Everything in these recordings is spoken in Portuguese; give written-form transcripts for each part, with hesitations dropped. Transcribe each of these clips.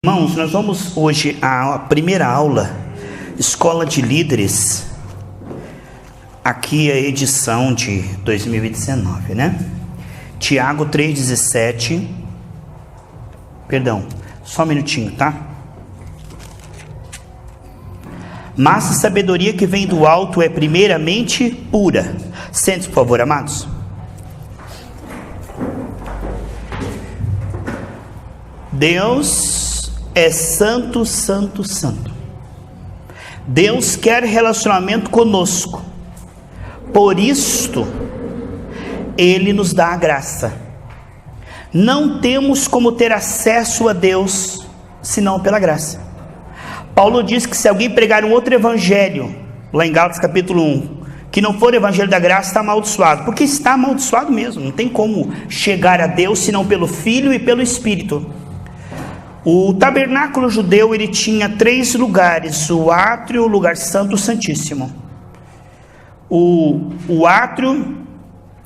Irmãos, nós vamos hoje à primeira aula, Escola de Líderes, aqui a edição de 2019, né? Tiago 3,17, perdão, só um minutinho, tá? Mas a sabedoria que vem do alto é primeiramente pura. Sente-se, por favor, amados. Deus é santo, santo, santo. Deus quer relacionamento conosco. Por isto, Ele nos dá a graça. Não temos como ter acesso a Deus, senão pela graça. Paulo diz que se alguém pregar um outro evangelho, lá em Gálatas capítulo 1, que não for o evangelho da graça, está amaldiçoado. Porque está amaldiçoado mesmo. Não tem como chegar a Deus, senão pelo Filho e pelo Espírito. O tabernáculo judeu, ele tinha 3 lugares: o átrio, o lugar santo, o santíssimo. O átrio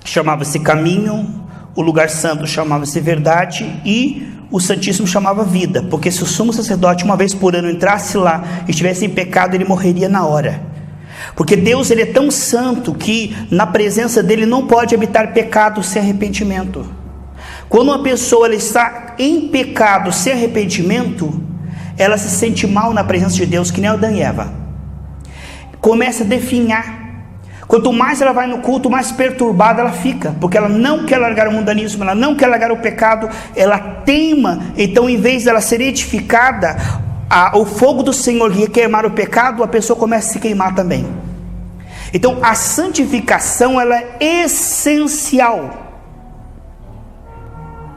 chamava-se caminho, o lugar santo chamava-se verdade e o santíssimo chamava vida, porque se o sumo sacerdote uma vez por ano entrasse lá e estivesse em pecado, ele morreria na hora. Porque Deus, ele é tão santo que na presença dele não pode habitar pecado sem arrependimento. Quando uma pessoa ela está em pecado sem arrependimento, ela se sente mal na presença de Deus, que nem Adão e Eva. Começa a definhar. Quanto mais ela vai no culto, mais perturbada ela fica, porque ela não quer largar o mundanismo, ela não quer largar o pecado, ela teima. Então, em vez dela ser edificada, o fogo do Senhor lhe queimar o pecado, a pessoa começa a se queimar também. Então, a santificação ela é essencial.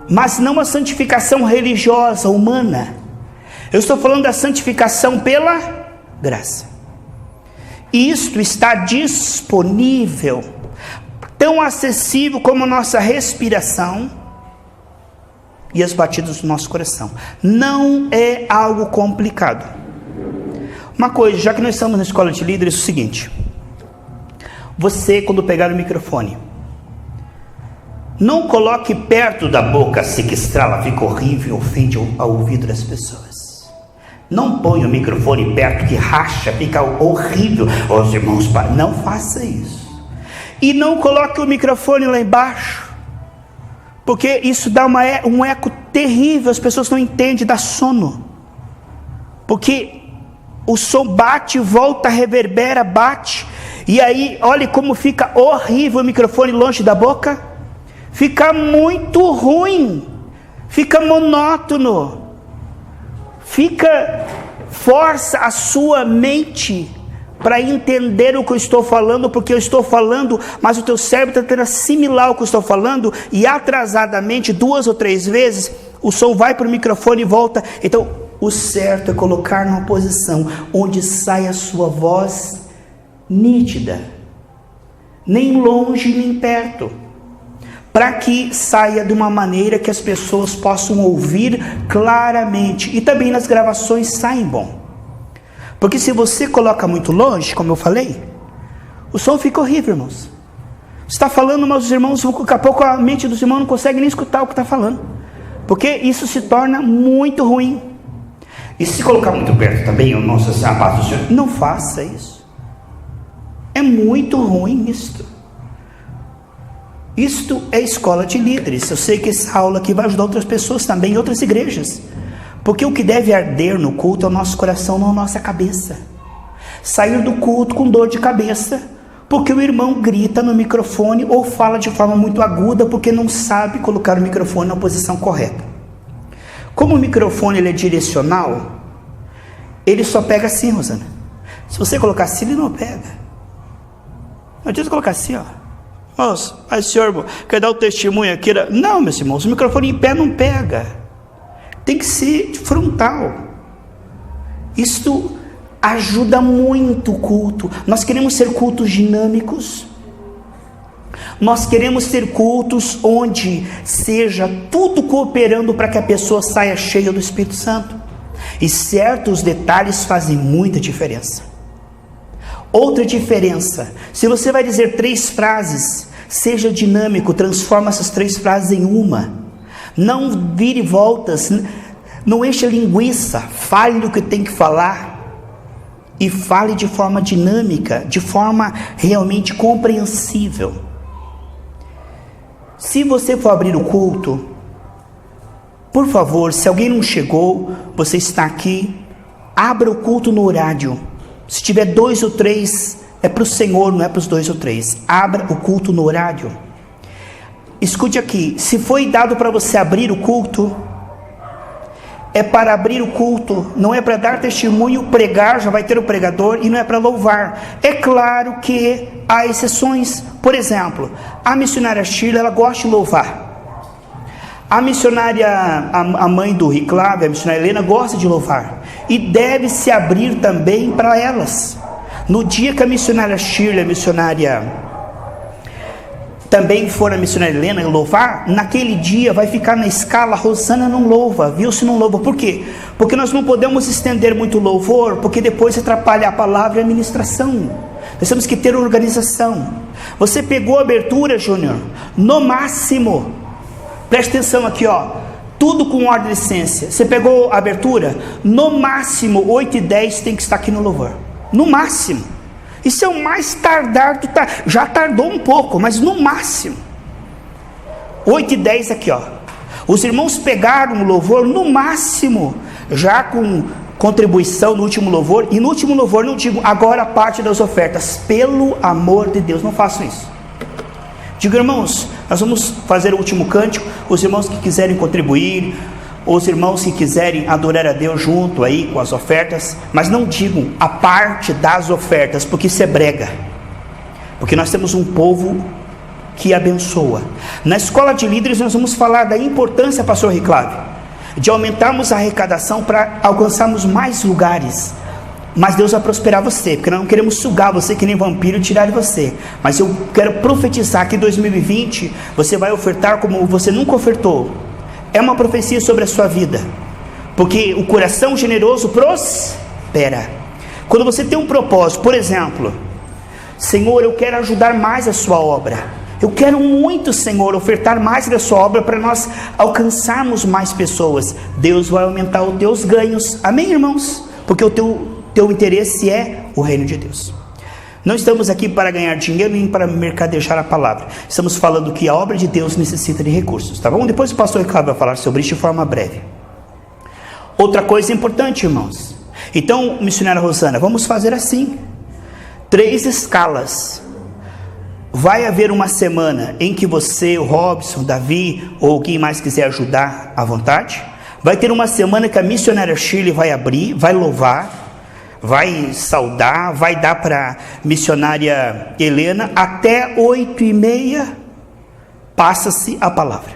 Mas não a santificação religiosa, humana. Eu estou falando da santificação pela graça. E isto está disponível, tão acessível como a nossa respiração e as batidas do nosso coração. Não é algo complicado. Uma coisa, já que nós estamos na escola de líderes, é o seguinte: você, quando pegar o microfone, não coloque perto da boca, se que estrala, fica horrível, ofende ao ouvido das pessoas. Não ponha o microfone perto que racha, fica horrível. Os irmãos, não faça isso. E não coloque o microfone lá embaixo, porque isso dá um eco terrível, as pessoas não entendem, dá sono. Porque o som bate, volta, reverbera, bate. E aí, olha como fica horrível o microfone longe da boca. Fica muito ruim, fica monótono, força a sua mente para entender o que eu estou falando, porque eu estou falando, mas o teu cérebro está tentando assimilar o que eu estou falando, e atrasadamente, 2 ou 3 vezes, o som vai para o microfone e volta. Então, o certo é colocar numa posição onde sai a sua voz nítida, nem longe nem perto, para que saia de uma maneira que as pessoas possam ouvir claramente. E também nas gravações saem bom. Porque se você coloca muito longe, como eu falei, o som fica horrível, irmãos. Você está falando, mas os irmãos, daqui a pouco a mente dos irmãos não consegue nem escutar o que está falando. Porque isso se torna muito ruim. E se colocar muito perto também, o nosso sapato do Senhor, não faça isso. É muito ruim isto. Isto é escola de líderes. Eu sei que essa aula aqui vai ajudar outras pessoas também, em outras igrejas. Porque o que deve arder no culto é o nosso coração, não a nossa cabeça. Sair do culto com dor de cabeça, porque o irmão grita no microfone ou fala de forma muito aguda, porque não sabe colocar o microfone na posição correta. Como o microfone ele é direcional, ele só pega assim, Rosana. Se você colocar assim, ele não pega. Não adianta colocar assim, ó. Nossa, mas senhor, irmão, quer dar o testemunho aqui? Não, meus irmãos, o microfone em pé não pega. Tem que ser frontal. Isto ajuda muito o culto. Nós queremos ser cultos dinâmicos. Nós queremos ter cultos onde seja tudo cooperando para que a pessoa saia cheia do Espírito Santo. E certos detalhes fazem muita diferença. Outra diferença, se você vai dizer 3 frases, seja dinâmico, transforma essas 3 frases em uma. Não vire voltas. Não encha linguiça, fale o que tem que falar. E fale de forma dinâmica, de forma realmente compreensível. Se você for abrir o culto, por favor, se alguém não chegou, você está aqui, abra o culto no horário. Se tiver 2 ou 3, é para o Senhor, não é para os 2 ou 3. Abra o culto no horário. Escute aqui, se foi dado para você abrir o culto, é para abrir o culto, não é para dar testemunho, pregar, já vai ter o pregador, e não é para louvar. É claro que há exceções. Por exemplo, a missionária Shirley, ela gosta de louvar. A missionária, a mãe do Riclave, a missionária Helena, gosta de louvar. E deve se abrir também para elas. No dia que a missionária Shirley, a missionária também for a missionária Helena louvar, naquele dia vai ficar na escala, Rosana não louva, viu se não louva. Por quê? Porque nós não podemos estender muito louvor, porque depois atrapalha a palavra e a ministração. Nós temos que ter organização. Você pegou a abertura, Júnior, no máximo, preste atenção aqui, ó, tudo com ordem de licença. Você pegou a abertura, no máximo 8h10 tem que estar aqui no louvor, no máximo. Isso é o mais tardar, já tardou um pouco, mas no máximo 8h10 aqui, ó. Os irmãos pegaram o louvor no máximo, já com contribuição no último louvor. E no último louvor não digo agora a parte das ofertas, pelo amor de Deus, não façam isso. Digo, irmãos, nós vamos fazer o último cântico. Os irmãos que quiserem contribuir, os irmãos que quiserem adorar a Deus junto aí com as ofertas, mas não digam a parte das ofertas, porque isso é brega, porque nós temos um povo que abençoa. Na escola de líderes nós vamos falar da importância, pastor Riclave, de aumentarmos a arrecadação para alcançarmos mais lugares. Mas Deus vai prosperar você, porque nós não queremos sugar você que nem vampiro e tirar de você. Mas eu quero profetizar que em 2020 você vai ofertar como você nunca ofertou. É uma profecia sobre a sua vida, porque o coração generoso prospera. Quando você tem um propósito, por exemplo, Senhor, eu quero ajudar mais a sua obra, eu quero muito, Senhor, ofertar mais da sua obra para nós alcançarmos mais pessoas. Deus vai aumentar os teus ganhos, amém, irmãos? Porque o teu interesse é o reino de Deus. Não estamos aqui para ganhar dinheiro nem para mercadejar a palavra. Estamos falando que a obra de Deus necessita de recursos, tá bom? Depois o pastor Ricardo vai falar sobre isso de forma breve. Outra coisa importante, irmãos. Então, missionária Rosana, vamos fazer assim: 3 escalas. Vai haver uma semana em que você, o Robson, o Davi ou quem mais quiser ajudar à vontade. Vai ter uma semana que a missionária Shirley vai abrir, vai louvar, vai saudar, vai dar para a missionária Helena. Até 8h30 passa-se a palavra.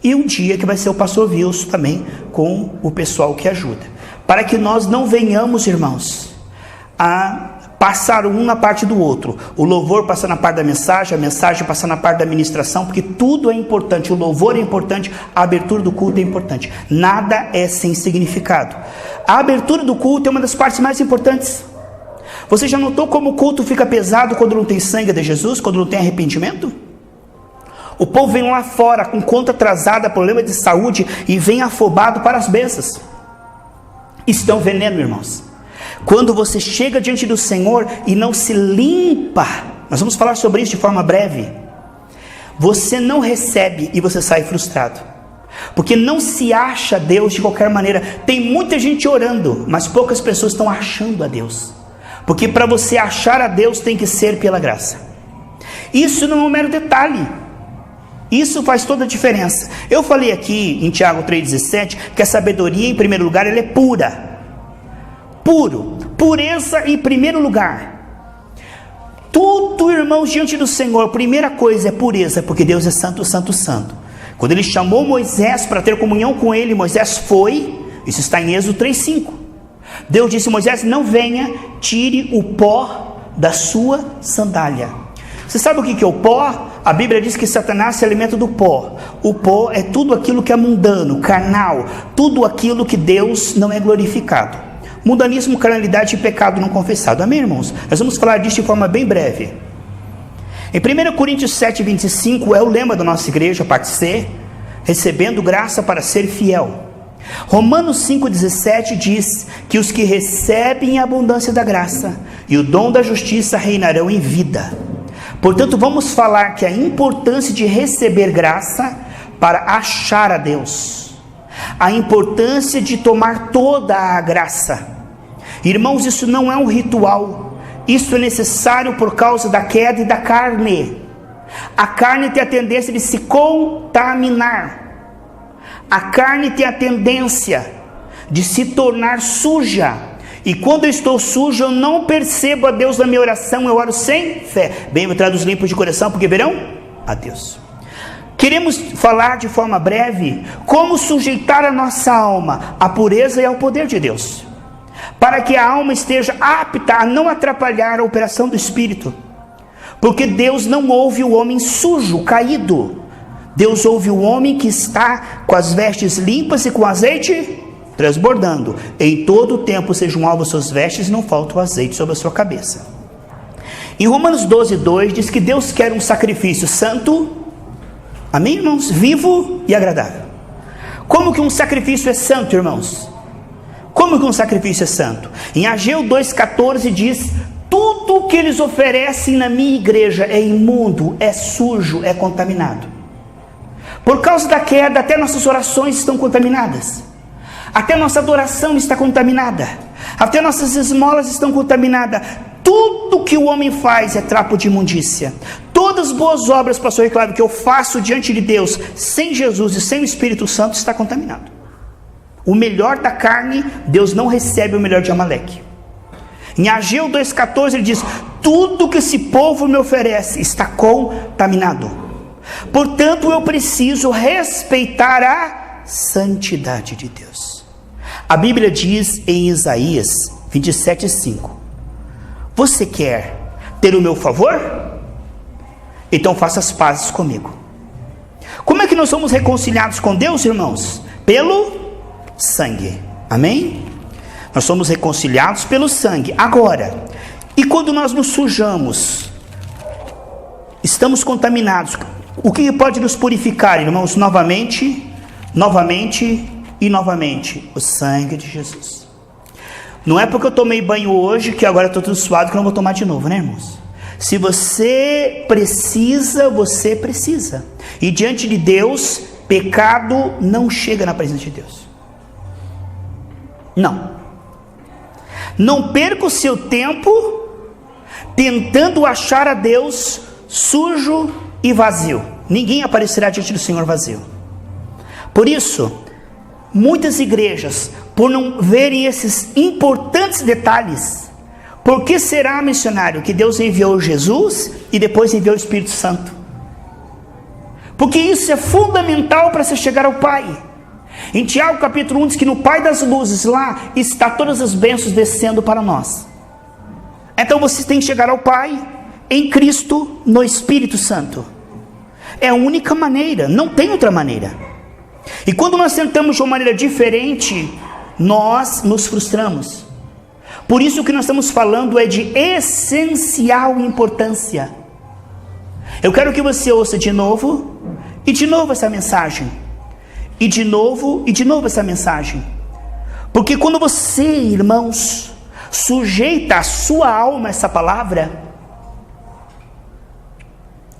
E um dia que vai ser o pastor Wilson também com o pessoal que ajuda. Para que nós não venhamos, irmãos, a passar um na parte do outro. O louvor passa na parte da mensagem, a mensagem passa na parte da ministração, porque tudo é importante. O louvor é importante, a abertura do culto é importante. Nada é sem significado. A abertura do culto é uma das partes mais importantes. Você já notou como o culto fica pesado quando não tem sangue de Jesus, quando não tem arrependimento? O povo vem lá fora com conta atrasada, problema de saúde, e vem afobado para as bênçãos. Isso é um veneno, irmãos. Quando você chega diante do Senhor e não se limpa, nós vamos falar sobre isso de forma breve, você não recebe e você sai frustrado, porque não se acha Deus de qualquer maneira. Tem muita gente orando, mas poucas pessoas estão achando a Deus, porque para você achar a Deus tem que ser pela graça. Isso não é um mero detalhe, isso faz toda a diferença. Eu falei aqui em Tiago 3,17 que a sabedoria, em primeiro lugar, ela é pura. Pureza em primeiro lugar. Tudo, irmãos, diante do Senhor, primeira coisa é pureza, porque Deus é santo, santo, santo. Quando ele chamou Moisés para ter comunhão com ele, Moisés foi. Isso está em Êxodo 3,5. Deus disse: Moisés, não venha, tire o pó da sua sandália. Você sabe o que é o pó? A Bíblia diz que Satanás se alimenta do pó. O pó é tudo aquilo que é mundano, carnal, tudo aquilo que Deus não é glorificado. Mundanismo, carnalidade e pecado não confessado. Amém, irmãos? Nós vamos falar disso de forma bem breve. Em 1 Coríntios 7,25 é o lema da nossa igreja, parte C: recebendo graça para ser fiel. Romanos 5,17 diz que os que recebem a abundância da graça e o dom da justiça reinarão em vida. Portanto, vamos falar que a importância de receber graça para achar a Deus, a importância de tomar toda a graça. Irmãos, isso não é um ritual, isso é necessário por causa da queda e da carne. A carne tem a tendência de se contaminar. A carne tem a tendência de se tornar suja. E quando eu estou sujo, eu não percebo a Deus na minha oração, eu oro sem fé. Bem-aventurados os limpos de coração, porque verão a Deus. Queremos falar de forma breve como sujeitar a nossa alma à pureza e ao poder de Deus, para que a alma esteja apta a não atrapalhar a operação do Espírito. Porque Deus não ouve o homem sujo, caído. Deus ouve o homem que está com as vestes limpas e com azeite transbordando. Em todo o tempo sejam alvas suas vestes e não falta o azeite sobre a sua cabeça. Em Romanos 12:2 diz que Deus quer um sacrifício santo, amém, irmãos? Vivo e agradável. Como que um sacrifício é santo, irmãos? Como que um sacrifício é santo? Em Ageu 2,14 diz: tudo que eles oferecem na minha igreja é imundo, é sujo, é contaminado. Por causa da queda, até nossas orações estão contaminadas, até nossa adoração está contaminada, até nossas esmolas estão contaminadas. Tudo que o homem faz é trapo de imundícia. Todas as boas obras, pastor Ricardo, que eu faço diante de Deus, sem Jesus e sem o Espírito Santo, está contaminado. O melhor da carne, Deus não recebe o melhor de Amaleque. Em Ageu 2,14 ele diz: tudo que esse povo me oferece está contaminado. Portanto, eu preciso respeitar a santidade de Deus. A Bíblia diz em Isaías 27,5: você quer ter o meu favor? Então faça as pazes comigo. Como é que nós somos reconciliados com Deus, irmãos? Pelo sangue, amém? Nós somos reconciliados pelo sangue. Agora, e quando nós nos sujamos, estamos contaminados, o que pode nos purificar, irmãos? Novamente e novamente, o sangue de Jesus. Não é porque eu tomei banho hoje que agora estou tudo suado que eu não vou tomar de novo, né, irmãos? Se você precisa, você precisa. E diante de Deus, pecado não chega na presença de Deus. Não perca o seu tempo tentando achar a Deus sujo e vazio. Ninguém aparecerá diante do Senhor vazio. Por isso, muitas igrejas, por não verem esses importantes detalhes, por que será, missionário, que Deus enviou Jesus e depois enviou o Espírito Santo? Porque isso é fundamental para você chegar ao Pai. Em Tiago capítulo 1 diz que no Pai das luzes, lá está todas as bênçãos descendo para nós. Então você tem que chegar ao Pai em Cristo, no Espírito Santo. É a única maneira, não tem outra maneira. E quando nós tentamos de uma maneira diferente, nós nos frustramos. Por isso que nós estamos falando é de essencial importância. Eu quero que você ouça de novo e de novo essa mensagem. E de novo essa mensagem. Porque quando você, irmãos, sujeita a sua alma a essa palavra,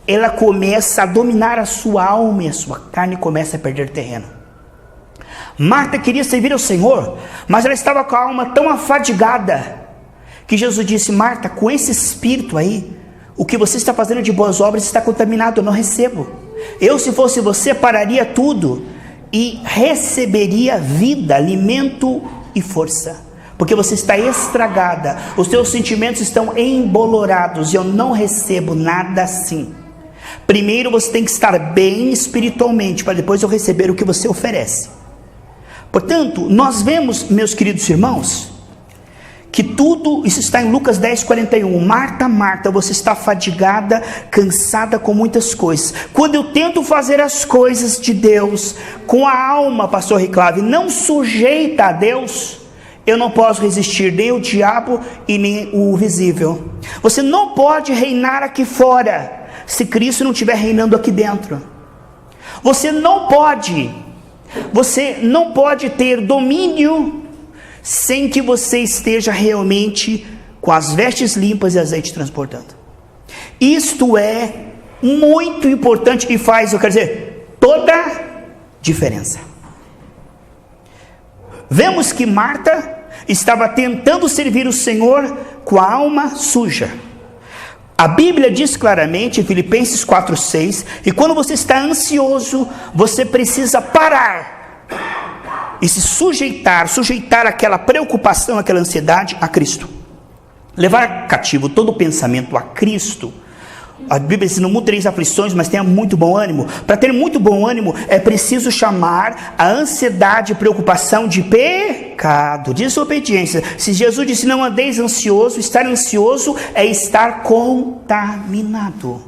ela começa a dominar a sua alma e a sua carne começa a perder terreno. Marta queria servir ao Senhor, mas ela estava com a alma tão afadigada, que Jesus disse: Marta, com esse espírito aí, o que você está fazendo de boas obras está contaminado, eu não recebo. Eu, se fosse você, pararia tudo e receberia vida, alimento e força, porque você está estragada, os seus sentimentos estão embolorados, e eu não recebo nada assim. Primeiro você tem que estar bem espiritualmente, para depois eu receber o que você oferece. Portanto, nós vemos, meus queridos irmãos, que tudo isso está em Lucas 10:41. Marta, Marta, você está fadigada, cansada com muitas coisas. Quando eu tento fazer as coisas de Deus com a alma, pastor Riclave, não sujeita a Deus, eu não posso resistir nem o diabo e nem o visível. Você não pode reinar aqui fora se Cristo não estiver reinando aqui dentro. Você não pode Você não pode ter domínio sem que você esteja realmente com as vestes limpas e azeite transbordando. Isto é muito importante e faz, toda a diferença. Vemos que Marta estava tentando servir o Senhor com a alma suja. A Bíblia diz claramente, em Filipenses 4:6, e quando você está ansioso, você precisa parar e se sujeitar aquela preocupação, aquela ansiedade a Cristo. Levar cativo todo o pensamento a Cristo. A Bíblia diz: não tereis aflições, mas tenha muito bom ânimo. Para ter muito bom ânimo, é preciso chamar a ansiedade e preocupação de pecado, desobediência. Se Jesus disse: não andeis ansioso, estar ansioso é estar contaminado,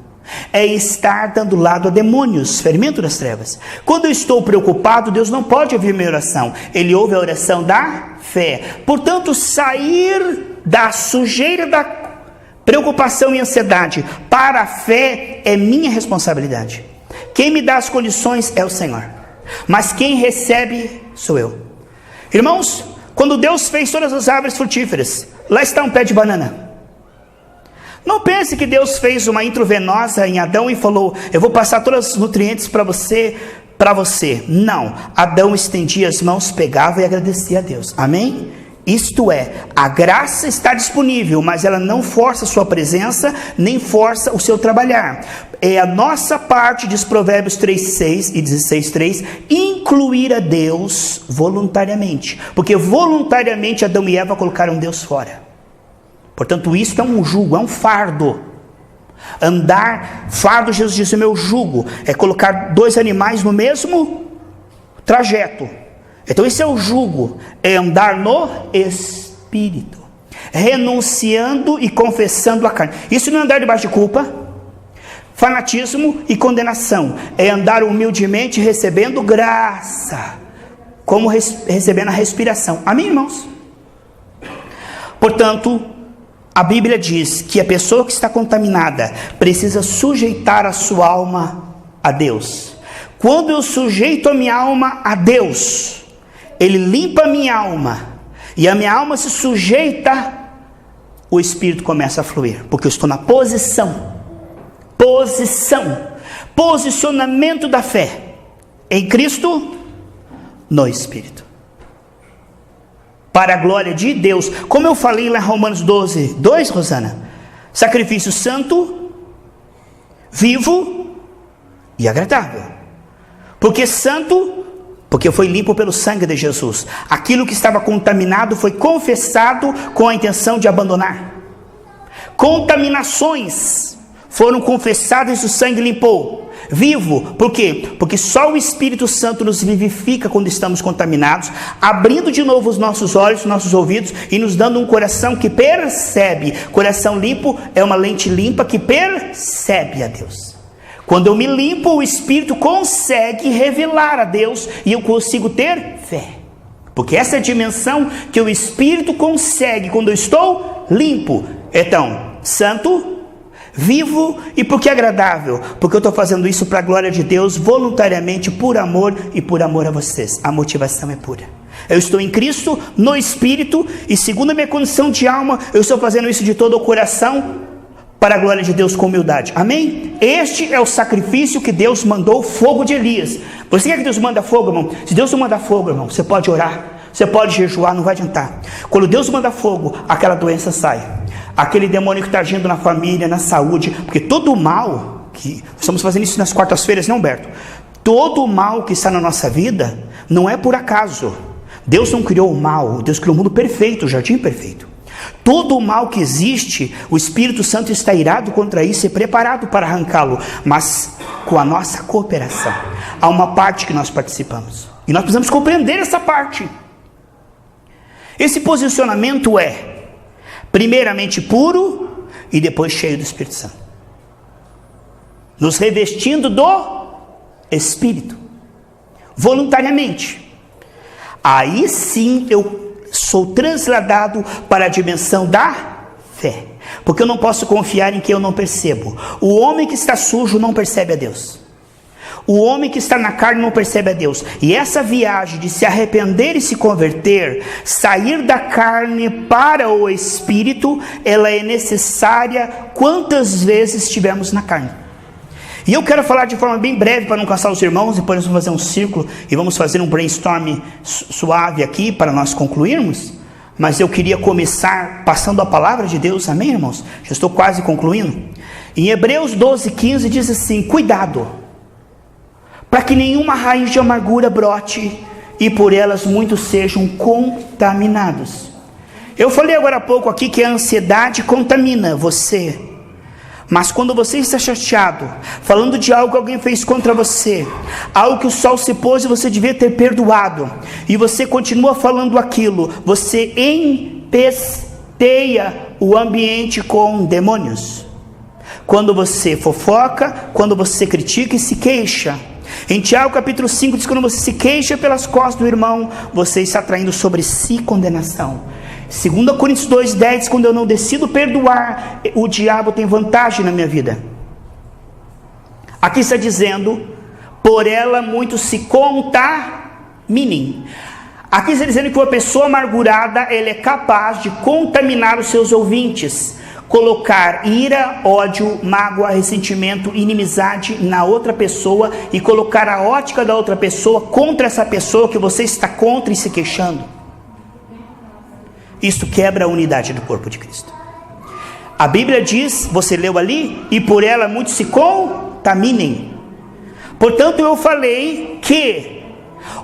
é estar dando lado a demônios, fermento das trevas. Quando eu estou preocupado, Deus não pode ouvir minha oração, Ele ouve a oração da fé. Portanto, sair da sujeira da preocupação e ansiedade para a fé é minha responsabilidade. Quem me dá as condições é o Senhor, mas quem recebe sou eu. Irmãos, quando Deus fez todas as árvores frutíferas, lá está um pé de banana. Não pense que Deus fez uma intravenosa em Adão e falou: eu vou passar todos os nutrientes para você. Não, Adão estendia as mãos, pegava e agradecia a Deus. Amém? Isto é, a graça está disponível, mas ela não força a sua presença, nem força o seu trabalhar. É a nossa parte, diz Provérbios 3:6 e 16:3, incluir a Deus voluntariamente, porque voluntariamente Adão e Eva colocaram Deus fora. Portanto, isto é um jugo, é um fardo. Fardo, Jesus disse: o meu jugo é colocar dois animais no mesmo trajeto. Então esse é o jugo, é andar no Espírito, renunciando e confessando a carne. Isso não é andar debaixo de culpa, fanatismo e condenação, é andar humildemente recebendo graça, como recebendo a respiração. Amém, irmãos? Portanto, a Bíblia diz que a pessoa que está contaminada precisa sujeitar a sua alma a Deus. Quando eu sujeito a minha alma a Deus, Ele limpa a minha alma, e a minha alma se sujeita, o Espírito começa a fluir, porque eu estou na posicionamento da fé, em Cristo, no Espírito, para a glória de Deus. Como eu falei lá em Romanos 12:2, Rosana, sacrifício santo, vivo e agradável. Porque santo, porque foi limpo pelo sangue de Jesus. Aquilo que estava contaminado foi confessado com a intenção de abandonar. Contaminações foram confessadas e o sangue limpou. Vivo, por quê? Porque só o Espírito Santo nos vivifica quando estamos contaminados, abrindo de novo os nossos olhos, nossos ouvidos e nos dando um coração que percebe. Coração limpo é uma lente limpa que percebe a Deus. Quando eu me limpo, o Espírito consegue revelar a Deus e eu consigo ter fé. Porque essa é a dimensão que o Espírito consegue quando eu estou limpo. Então, santo, vivo e porque agradável. Porque eu estou fazendo isso para a glória de Deus, voluntariamente, por amor e por amor a vocês. A motivação é pura. Eu estou em Cristo, no Espírito, e segundo a minha condição de alma, eu estou fazendo isso de todo o coração, para a glória de Deus com humildade. Amém? Este é o sacrifício que Deus mandou, fogo de Elias. Você quer que Deus manda fogo, irmão? Se Deus não mandar fogo, irmão, você pode orar, você pode jejuar, não vai adiantar. Quando Deus manda fogo, aquela doença sai. Aquele demônio que está agindo na família, na saúde, porque todo o mal, que estamos fazendo isso nas quartas-feiras, né, Humberto? Todo o mal que está na nossa vida não é por acaso. Deus não criou o mal, Deus criou o mundo perfeito, o jardim perfeito. Todo o mal que existe, o Espírito Santo está irado contra isso e preparado para arrancá-lo, mas com a nossa cooperação. Há uma parte que nós participamos, e nós precisamos compreender essa parte. Esse posicionamento é, primeiramente puro, e depois cheio do Espírito Santo. Nos revestindo do Espírito, voluntariamente. Aí sim eu sou transladado para a dimensão da fé, porque eu não posso confiar em quem eu não percebo. O homem que está sujo não percebe a Deus. O homem que está na carne não percebe a Deus. E essa viagem de se arrepender e se converter, sair da carne para o Espírito, ela é necessária quantas vezes estivermos na carne. E eu quero falar de forma bem breve para não cansar os irmãos, depois nós vamos fazer um círculo e vamos fazer um brainstorm suave aqui para nós concluirmos. Mas eu queria começar passando a palavra de Deus, amém, irmãos? Já estou quase concluindo. Em Hebreus 12:15 diz assim: cuidado, para que nenhuma raiz de amargura brote e por elas muitos sejam contaminados. Eu falei agora há pouco aqui que a ansiedade contamina você. Mas quando você está chateado, falando de algo que alguém fez contra você, algo que o sol se pôs e você devia ter perdoado, e você continua falando aquilo, você empesteia o ambiente com demônios. Quando você fofoca, quando você critica e se queixa. Em Tiago capítulo 5 diz que quando você se queixa pelas costas do irmão, você está traindo sobre si condenação. 2 Coríntios 2:10 diz: quando eu não decido perdoar, o diabo tem vantagem na minha vida. Aqui está dizendo: por ela muitos se contaminem. Aqui está dizendo que uma pessoa amargurada, ela é capaz de contaminar os seus ouvintes, colocar ira, ódio, mágoa, ressentimento, inimizade na outra pessoa e colocar a ótica da outra pessoa contra essa pessoa que você está contra e se queixando. Isso quebra a unidade do corpo de Cristo. A Bíblia diz, você leu ali, e por ela muitos se contaminem. Portanto, eu falei que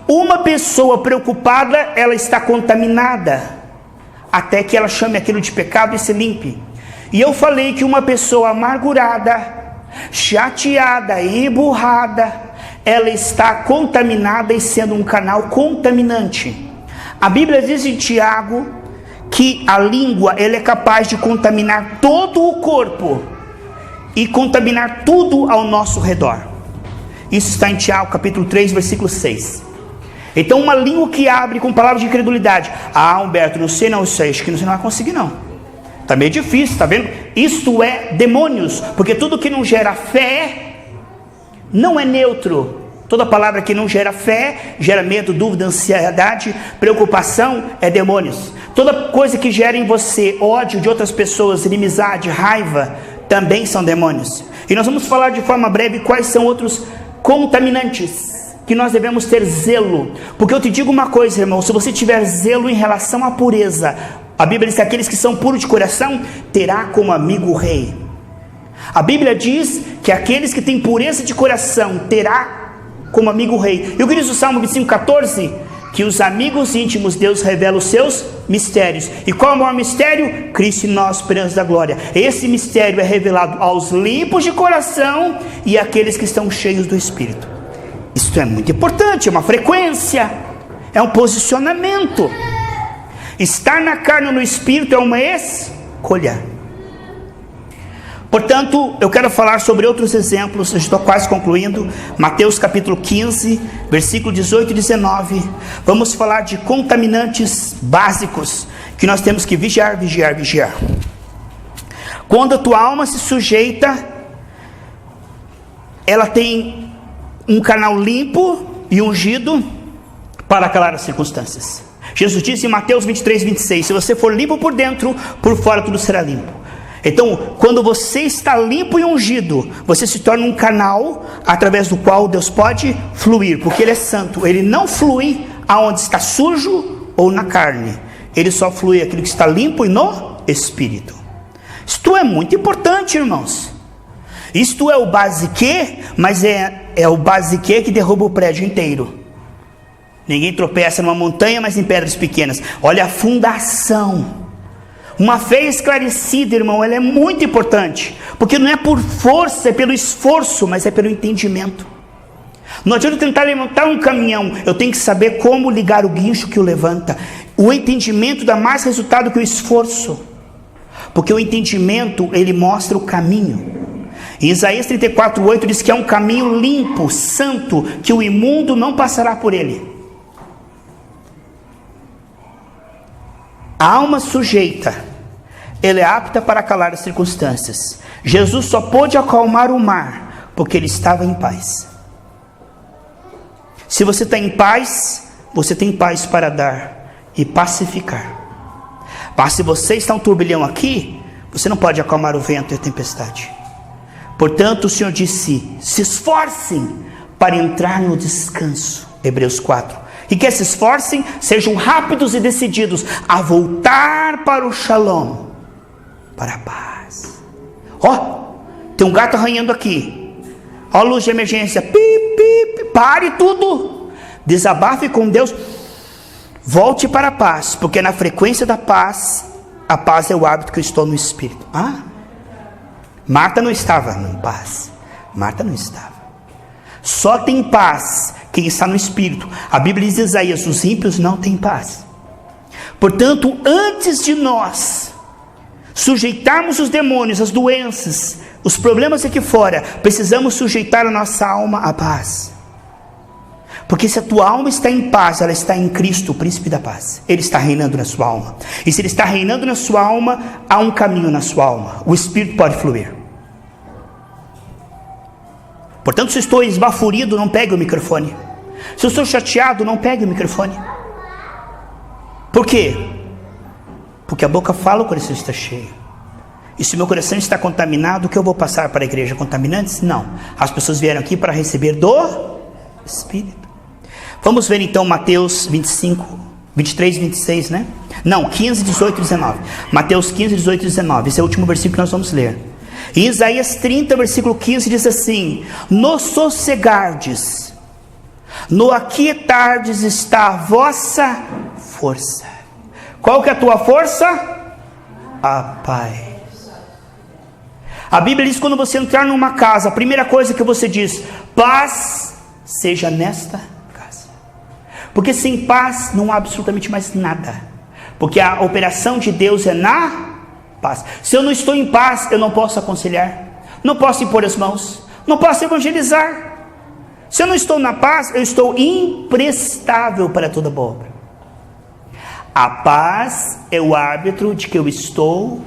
uma pessoa preocupada, ela está contaminada, até que ela chame aquilo de pecado e se limpe. E eu falei que uma pessoa amargurada, chateada, emburrada, ela está contaminada e sendo um canal contaminante. A Bíblia diz em Tiago que a língua, ela é capaz de contaminar todo o corpo e contaminar tudo ao nosso redor. Isso está em Tiago capítulo 3, versículo 6. Então uma língua que abre com palavras de incredulidade: ah, Humberto, não sei não, isso aí, acho que você não vai conseguir não, está meio difícil, tá vendo? Isso é demônios, porque tudo que não gera fé não é neutro. Toda palavra que não gera fé, gera medo, dúvida, ansiedade, preocupação, é demônios. Toda coisa que gera em você ódio de outras pessoas, inimizade, raiva, também são demônios. E nós vamos falar de forma breve quais são outros contaminantes que nós devemos ter zelo. Porque eu te digo uma coisa, irmão, se você tiver zelo em relação à pureza, a Bíblia diz que aqueles que são puros de coração terá como amigo o rei. A Bíblia diz que aqueles que têm pureza de coração terá como amigo o rei. E o que diz o Salmo 25:14? Que os amigos íntimos Deus revela os seus mistérios. E qual é o maior mistério? Cristo em nós, esperança da glória. Esse mistério é revelado aos limpos de coração e àqueles que estão cheios do Espírito. Isso é muito importante, é uma frequência, é um posicionamento. Estar na carne ou no Espírito é uma escolha. Portanto, eu quero falar sobre outros exemplos, eu estou quase concluindo. Mateus capítulo 15, versículo 18 e 19. Vamos falar de contaminantes básicos que nós temos que vigiar, vigiar, vigiar. Quando a tua alma se sujeita, ela tem um canal limpo e ungido para calar as circunstâncias. Jesus disse em Mateus 23:26, se você for limpo por dentro, por fora tudo será limpo. Então, quando você está limpo e ungido, você se torna um canal através do qual Deus pode fluir, porque Ele é santo. Ele não flui aonde está sujo ou na carne. Ele só flui aquilo que está limpo e no Espírito. Isto é muito importante, irmãos. Isto é o basiquê, mas é o basiquê que derruba o prédio inteiro. Ninguém tropeça numa montanha, mas em pedras pequenas. Olha a fundação. Uma fé esclarecida, irmão, ela é muito importante, porque não é por força, é pelo esforço, mas é pelo entendimento. Não adianta eu tentar levantar um caminhão, eu tenho que saber como ligar o guincho que o levanta. O entendimento dá mais resultado que o esforço, porque o entendimento, ele mostra o caminho. Em Isaías 34:8 diz que é um caminho limpo, santo, que o imundo não passará por ele. A alma sujeita, ela é apta para calar as circunstâncias. Jesus só pôde acalmar o mar porque ele estava em paz. Se você está em paz, você tem paz para dar e pacificar. Mas se você está um turbilhão aqui, você não pode acalmar o vento e a tempestade. Portanto, o Senhor disse: se esforcem para entrar no descanso. Hebreus 4. E que se esforcem, sejam rápidos e decididos a voltar para o shalom, para a paz. Tem um gato arranhando aqui. A luz de emergência. Pare tudo. Desabafe com Deus. Volte para a paz, porque na frequência da paz, a paz é o hábito que eu estou no Espírito. Marta não estava em paz. Marta não estava. Só tem paz quem está no Espírito. A Bíblia diz em Isaías: os ímpios não têm paz. Portanto, antes de nós sujeitarmos os demônios, as doenças, os problemas aqui fora, precisamos sujeitar a nossa alma à paz. Porque se a tua alma está em paz, ela está em Cristo, o príncipe da paz. Ele está reinando na sua alma. E se ele está reinando na sua alma, há um caminho na sua alma. O Espírito pode fluir. Portanto, se eu estou esbaforido, não pegue o microfone. Se eu estou chateado, não pegue o microfone. Por quê? Porque a boca fala, o coração está cheio. E se o meu coração está contaminado, o que eu vou passar para a igreja? Contaminantes? Não. As pessoas vieram aqui para receber do Espírito. Vamos ver então Mateus 25, 23, 26, né? Não, 15, 18 e 19. Mateus 15, 18 e 19. Esse é o último versículo que nós vamos ler. Em Isaías 30, versículo 15, diz assim: no sossegardes, no aquietardes está a vossa força. Qual que é a tua força? A paz. A Bíblia diz que quando você entrar numa casa, a primeira coisa que você diz: paz seja nesta casa. Porque sem paz não há absolutamente mais nada. Porque a operação de Deus é na paz. Se eu não estou em paz, eu não posso aconselhar, não posso impor as mãos, não posso evangelizar. Se eu não estou na paz, eu estou imprestável para toda boa obra. A paz é o árbitro de que eu estou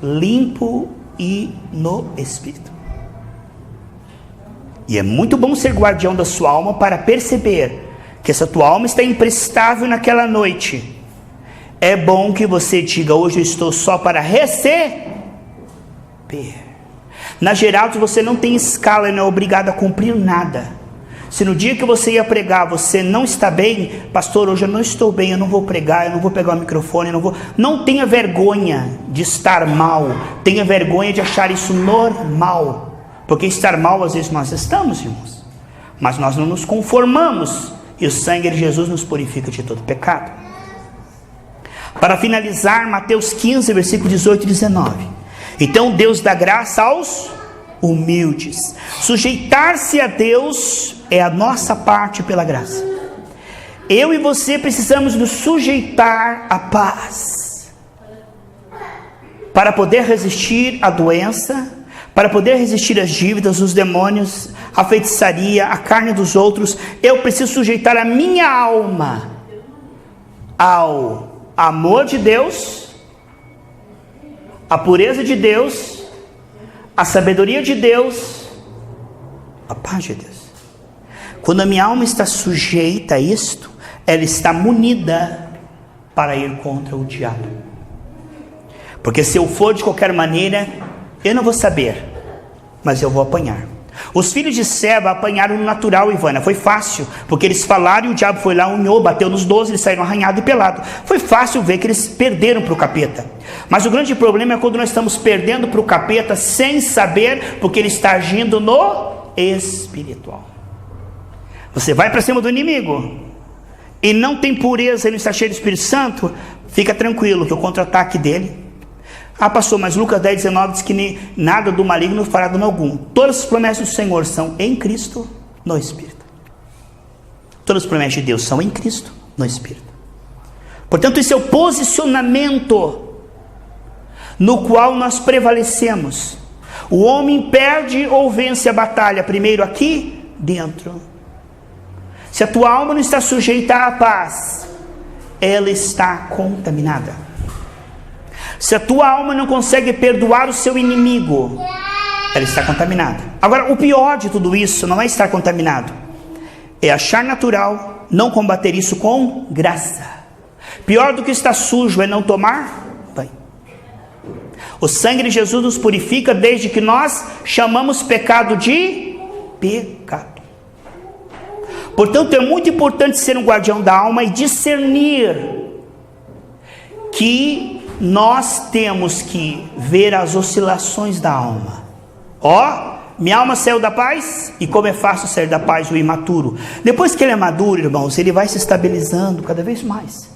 limpo e no Espírito. E é muito bom ser guardião da sua alma para perceber que essa tua alma está imprestável naquela noite. É bom que você diga: hoje eu estou só para receber. Na Geraldo você não tem escala e não é obrigado a cumprir nada. Se no dia que você ia pregar você não está bem: pastor, hoje eu não estou bem, eu não vou pregar, eu não vou pegar o microfone, não tenha vergonha de estar mal, tenha vergonha de achar isso normal, porque estar mal às vezes nós estamos, irmãos, mas nós não nos conformamos, e o sangue de Jesus nos purifica de todo pecado. Para finalizar, Mateus 15, versículo 18 e 19. Então Deus dá graça aos humildes. Sujeitar-se a Deus é a nossa parte pela graça. Eu e você precisamos nos sujeitar à paz, para poder resistir à doença, para poder resistir às dívidas, os demônios, a feitiçaria, a carne dos outros. Eu preciso sujeitar a minha alma ao amor de Deus, a pureza de Deus, a sabedoria de Deus, a paz de Deus. Quando a minha alma está sujeita a isto, ela está munida para ir contra o diabo. Porque se eu for de qualquer maneira, eu não vou saber, mas eu vou apanhar. Os filhos de Seba apanharam no natural, Ivana. Foi fácil, porque eles falaram e o diabo foi lá, unhou, bateu nos 12, eles saíram arranhados e pelados. Foi fácil ver que eles perderam para o capeta. Mas o grande problema é quando nós estamos perdendo para o capeta sem saber, porque ele está agindo no espiritual. Você vai para cima do inimigo e não tem pureza, ele não está cheio do Espírito Santo, fica tranquilo que o contra-ataque dele... pastor, mas Lucas 10, 19 diz que nem nada do maligno fará dano algum. Todas as promessas do Senhor são em Cristo, no Espírito. Todas as promessas de Deus são em Cristo, no Espírito. Portanto, esse é o posicionamento no qual nós prevalecemos. O homem perde ou vence a batalha primeiro aqui dentro. Se a tua alma não está sujeita à paz, ela está contaminada. Se a tua alma não consegue perdoar o seu inimigo, ela está contaminada. Agora, o pior de tudo isso não é estar contaminado, é achar natural não combater isso com graça. Pior do que estar sujo é não tomar banho. O sangue de Jesus nos purifica desde que nós chamamos pecado de pecado. Portanto, é muito importante ser um guardião da alma e discernir que nós temos que ver as oscilações da alma. Minha alma saiu da paz, e como é fácil sair da paz o imaturo. Depois que ele é maduro, irmãos, ele vai se estabilizando cada vez mais.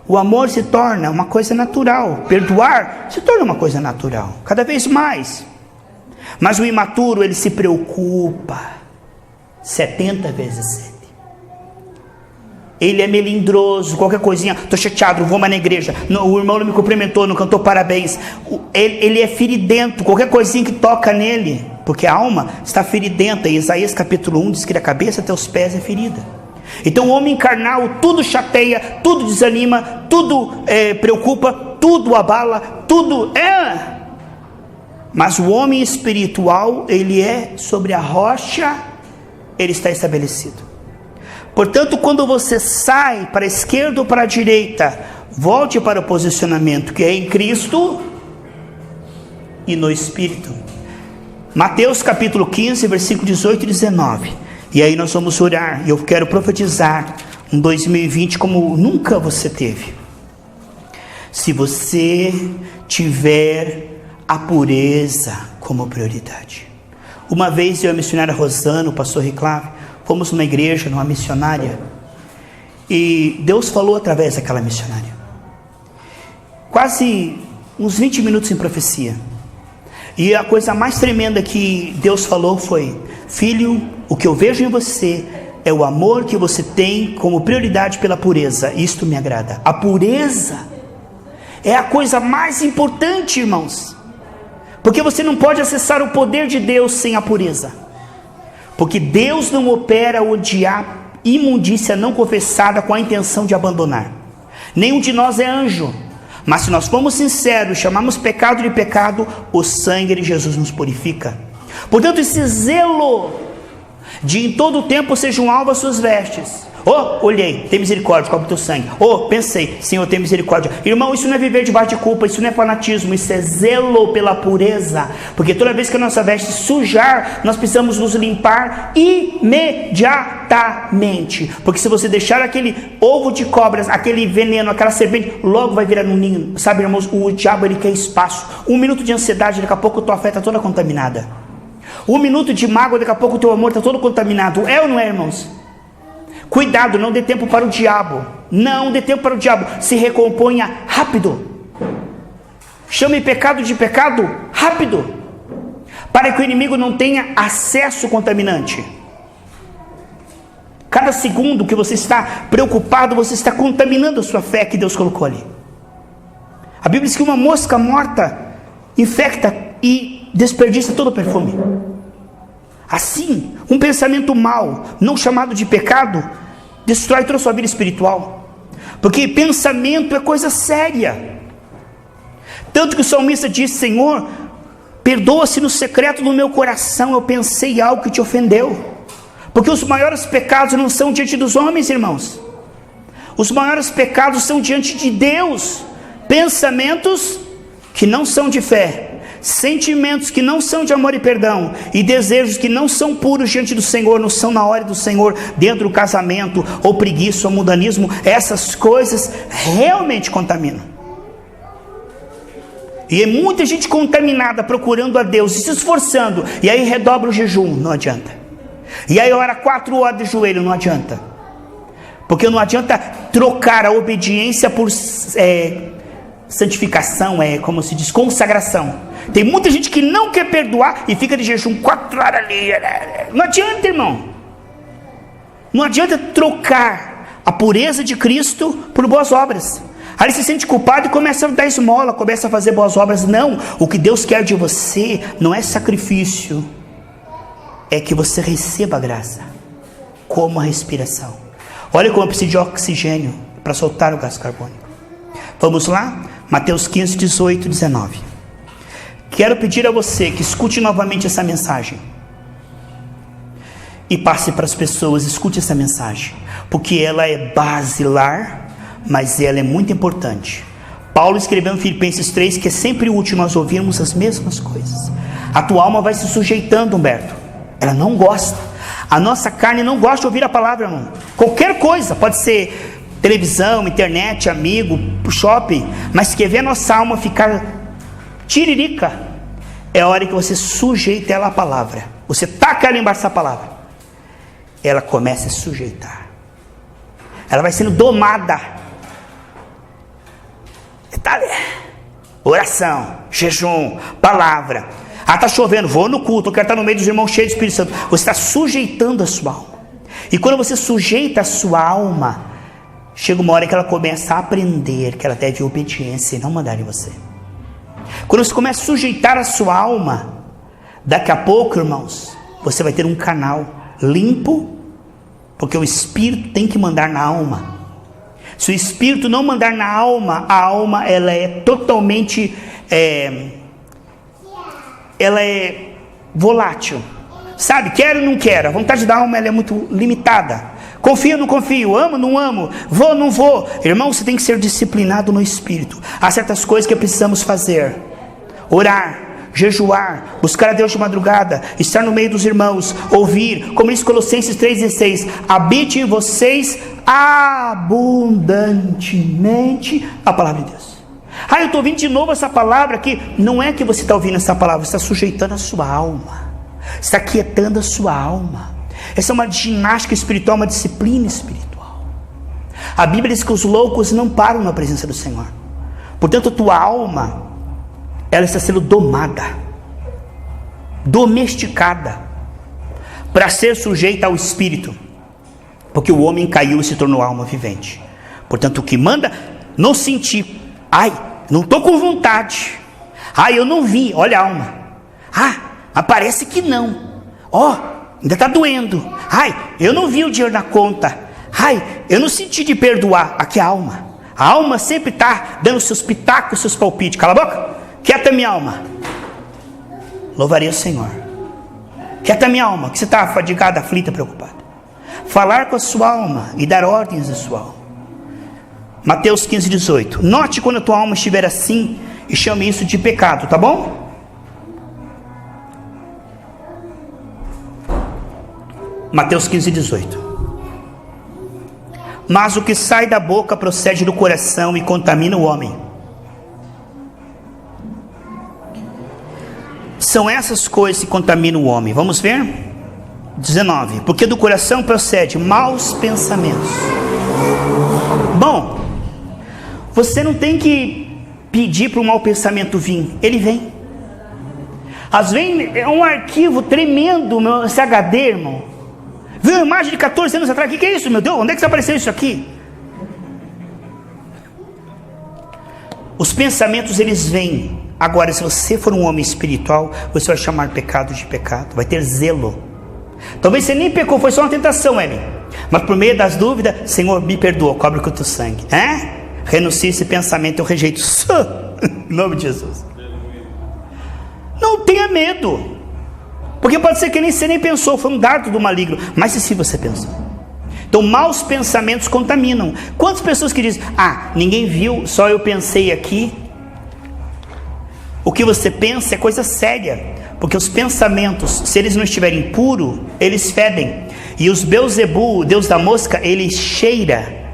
O amor se torna uma coisa natural, perdoar se torna uma coisa natural, cada vez mais. Mas o imaturo, ele se preocupa 70 vezes 7. Ele é melindroso, qualquer coisinha, estou chateado, não vou mais na igreja, o irmão não me cumprimentou, não cantou parabéns. Ele é feridento, qualquer coisinha que toca nele, porque a alma está feridenta. Em Isaías capítulo 1 diz que a cabeça até os pés é ferida. Então o homem carnal tudo chateia, tudo desanima, tudo preocupa, tudo abala, tudo mas o homem espiritual, ele é sobre a rocha, ele está estabelecido. Portanto, quando você sai para a esquerda ou para a direita, volte para o posicionamento que é em Cristo e no Espírito. Mateus capítulo 15, versículo 18 e 19. E aí nós vamos orar, e eu quero profetizar um 2020 como nunca você teve. Se você tiver a pureza como prioridade. Uma vez eu e a missionária Rosana, o pastor Riclave, fomos numa igreja, numa missionária, e Deus falou através daquela missionária. Quase uns 20 minutos em profecia. E a coisa mais tremenda que Deus falou foi: filho, o que eu vejo em você é o amor que você tem como prioridade pela pureza. Isto me agrada. A pureza é a coisa mais importante, irmãos. Porque você não pode acessar o poder de Deus sem a pureza. Porque Deus não opera onde há imundícia não confessada com a intenção de abandonar. Nenhum de nós é anjo. Mas se nós formos sinceros, chamamos pecado de pecado, o sangue de Jesus nos purifica. Portanto, esse zelo de em todo o tempo sejam alvas suas vestes. Olhei, tem misericórdia, cobre o teu sangue. Pensei, Senhor, tem misericórdia. Irmão, isso não é viver debaixo de culpa, isso não é fanatismo, isso é zelo pela pureza. Porque toda vez que a nossa veste sujar, nós precisamos nos limpar imediatamente. Porque se você deixar aquele ovo de cobras, aquele veneno, aquela serpente, logo vai virar um ninho. Sabe, irmãos, o diabo, ele quer espaço. 1 minuto de ansiedade, daqui a pouco a tua fé está toda contaminada. 1 minuto de mágoa, daqui a pouco o teu amor está todo contaminado. É ou não é, irmãos? Cuidado, não dê tempo para o diabo. Não dê tempo para o diabo. Se recomponha rápido. Chame pecado de pecado rápido, para que o inimigo não tenha acesso contaminante. Cada segundo que você está preocupado, você está contaminando a sua fé que Deus colocou ali. A Bíblia diz que uma mosca morta infecta e desperdiça todo o perfume. Assim, um pensamento mau, não chamado de pecado, destrói toda a sua vida espiritual. Porque pensamento é coisa séria. Tanto que o salmista diz: Senhor, perdoa-se no secreto do meu coração, eu pensei algo que te ofendeu. Porque os maiores pecados não são diante dos homens, irmãos. Os maiores pecados são diante de Deus. Pensamentos que não são de fé, sentimentos que não são de amor e perdão, e desejos que não são puros diante do Senhor, não são na hora do Senhor, dentro do casamento, ou preguiça, ou mundanismo. Essas coisas realmente contaminam. E é muita gente contaminada procurando a Deus e se esforçando, e aí redobra o jejum, não adianta. E aí ora 4 horas de joelho, não adianta. Porque não adianta trocar a obediência por santificação, como se diz, consagração. Tem muita gente que não quer perdoar e fica de jejum 4 horas ali. Não adianta, irmão. Não adianta trocar a pureza de Cristo por boas obras. Aí ele se sente culpado e começa a dar esmola, começa a fazer boas obras. Não, o que Deus quer de você não é sacrifício, é que você receba a graça, como a respiração. Olha como eu preciso de oxigênio para soltar o gás carbônico. Vamos lá? Mateus 15, 18 e 19. Quero pedir a você que escute novamente essa mensagem e passe para as pessoas. Escute essa mensagem, porque ela é basilar, mas ela é muito importante. Paulo escreveu em Filipenses 3 que é sempre útil nós ouvirmos as mesmas coisas. A tua alma vai se sujeitando, Humberto. Ela não gosta. A nossa carne não gosta de ouvir a palavra, irmão. Qualquer coisa, pode ser televisão, internet, amigo, shopping, mas quer ver a nossa alma ficar tiririca, é a hora que você sujeita ela à palavra. Você taca ela embaixo da palavra, ela começa a se sujeitar. Ela vai sendo domada. Oração, jejum, palavra. Ah, está chovendo, vou no culto, eu quero estar no meio dos irmãos cheios do Espírito Santo. Você está sujeitando a sua alma. E quando você sujeita a sua alma, chega uma hora que ela começa a aprender que ela deve obediência e não mandar em você. Quando você começa a sujeitar a sua alma, daqui a pouco, irmãos, você vai ter um canal limpo, porque o Espírito tem que mandar na alma. Se o Espírito não mandar na alma, a alma ela é totalmente ela é volátil, sabe? Quero ou não quero, a vontade da alma ela é muito limitada. Confio ou não confio, amo ou não amo, vou ou não vou. Irmão, você tem que ser disciplinado no Espírito. Há certas coisas que precisamos fazer: orar, jejuar, buscar a Deus de madrugada, estar no meio dos irmãos, ouvir, como diz Colossenses 3,16: habite em vocês abundantemente a palavra de Deus. Ah, eu estou ouvindo de novo essa palavra aqui. Não é que você está ouvindo essa palavra, você está sujeitando a sua alma, está quietando a sua alma. Essa é uma ginástica espiritual, uma disciplina espiritual. A Bíblia diz que os loucos não param na presença do Senhor. Portanto, a tua alma, ela está sendo domada, domesticada, para ser sujeita ao Espírito, porque o homem caiu e se tornou alma vivente. Portanto, o que manda, não sentir, ai, não estou com vontade, ai, eu não vi, olha a alma, mas parece que não, ainda está doendo, ai, eu não vi o dinheiro na conta, ai, eu não senti de perdoar. Aqui a alma sempre está dando seus pitacos, seus palpites. Cala a boca, quieta minha alma, louvarei o Senhor. Quieta minha alma, que você está fadigada, aflita, preocupada. Falar com a sua alma e dar ordens à sua alma. Mateus 15:18. Note quando a tua alma estiver assim e chame isso de pecado, tá bom? Mateus 15:18. Mas o que sai da boca procede do coração e contamina o homem. São essas coisas que contaminam o homem. Vamos ver? 19. Porque do coração procede maus pensamentos. Bom, você não tem que pedir para o mau pensamento vir, ele vem. Às vezes é um arquivo tremendo, esse HD, irmão. Viu uma imagem de 14 anos atrás? O que é isso, meu Deus? Onde é que apareceu isso aqui? Os pensamentos, eles vêm. Agora, se você for um homem espiritual, você vai chamar pecado de pecado, vai ter zelo. Talvez você nem pecou, foi só uma tentação, Eli. Mas por meio das dúvidas, Senhor, me perdoa, cobre com o teu sangue. Renuncie esse pensamento, eu rejeito. Em nome de Jesus. Não tenha medo. Porque pode ser que você nem pensou, foi um dardo do maligno. Mas se você pensou. Então, maus pensamentos contaminam. Quantas pessoas que dizem, ninguém viu, só eu pensei aqui. O que você pensa é coisa séria. Porque os pensamentos, se eles não estiverem puros, eles fedem. E os Belzebu, o deus da mosca, ele cheira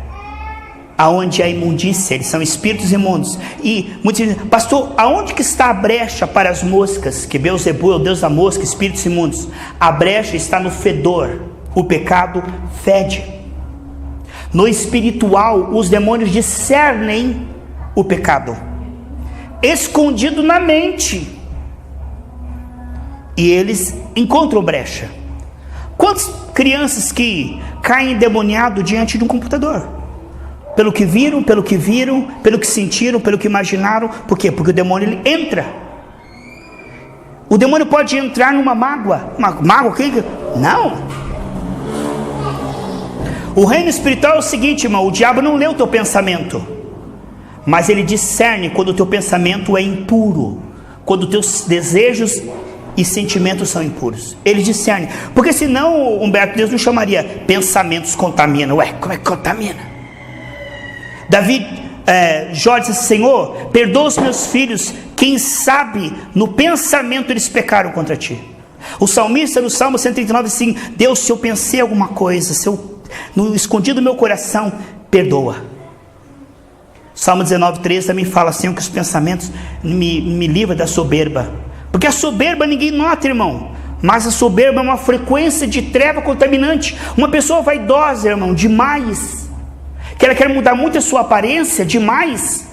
aonde há imundícia. Eles são espíritos imundos. E muitos dizem, pastor, aonde que está a brecha para as moscas? Que Belzebu é o deus da mosca, espíritos imundos. A brecha está no fedor. O pecado fede. No espiritual, os demônios discernem o pecado, escondido na mente, e eles encontram brecha. Quantas crianças que caem endemoniado diante de um computador? Pelo que viram, pelo que sentiram, pelo que imaginaram. Por quê? Porque o demônio, ele entra. O demônio pode entrar numa mágoa. Uma mágoa? Não. O reino espiritual é o seguinte, irmão: o diabo não lê o teu pensamento, mas ele discerne quando o teu pensamento é impuro, quando os teus desejos e sentimentos são impuros. Ele discerne. Porque senão, Humberto, Deus não chamaria pensamentos contamina. Ué, como é que contamina? Jó disse: Senhor, perdoa os meus filhos, quem sabe no pensamento eles pecaram contra ti. O salmista no Salmo 139 diz assim: Deus, se eu pensei alguma coisa, se eu no escondido do meu coração, perdoa. Salmo 19:13 também fala assim: que os pensamentos me livram da soberba. Porque a soberba ninguém nota, irmão, mas a soberba é uma frequência de treva contaminante. Uma pessoa vaidosa, irmão, demais, que ela quer mudar muito a sua aparência demais,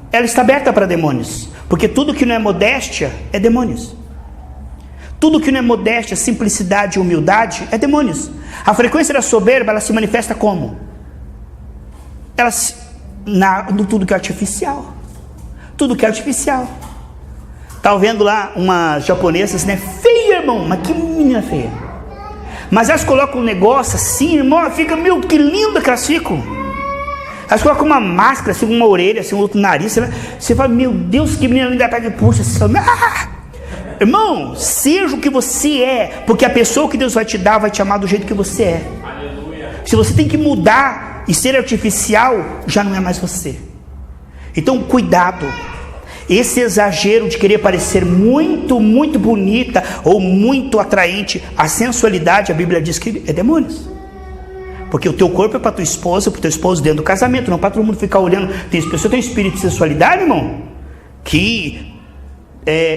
ela está aberta para demônios. Porque tudo que não é modéstia é demônios. Tudo que não é modéstia, simplicidade e humildade é demônios. A frequência da soberba, ela se manifesta como? No tudo que é artificial. Tudo que é artificial. Estava vendo lá umas japonesas, né? Feia, irmão, mas que menina feia. Mas elas colocam um negócio assim, irmão, fica, meu, que linda que elas ficam. Elas colocam uma máscara, assim, uma orelha, assim, um outro nariz. Você fala, meu Deus, que menina linda, pega e puxa. Você fala, irmão, seja o que você é, porque a pessoa que Deus vai te dar vai te amar do jeito que você é. Aleluia. Se você tem que mudar e ser artificial, já não é mais você. Então, cuidado. Esse exagero de querer parecer muito, muito bonita ou muito atraente, a sensualidade, a Bíblia diz que é demônios. Porque o teu corpo é para tua esposa, para o teu esposo dentro do casamento, não para todo mundo ficar olhando. Tem pessoa tem um espírito de sensualidade, irmão, que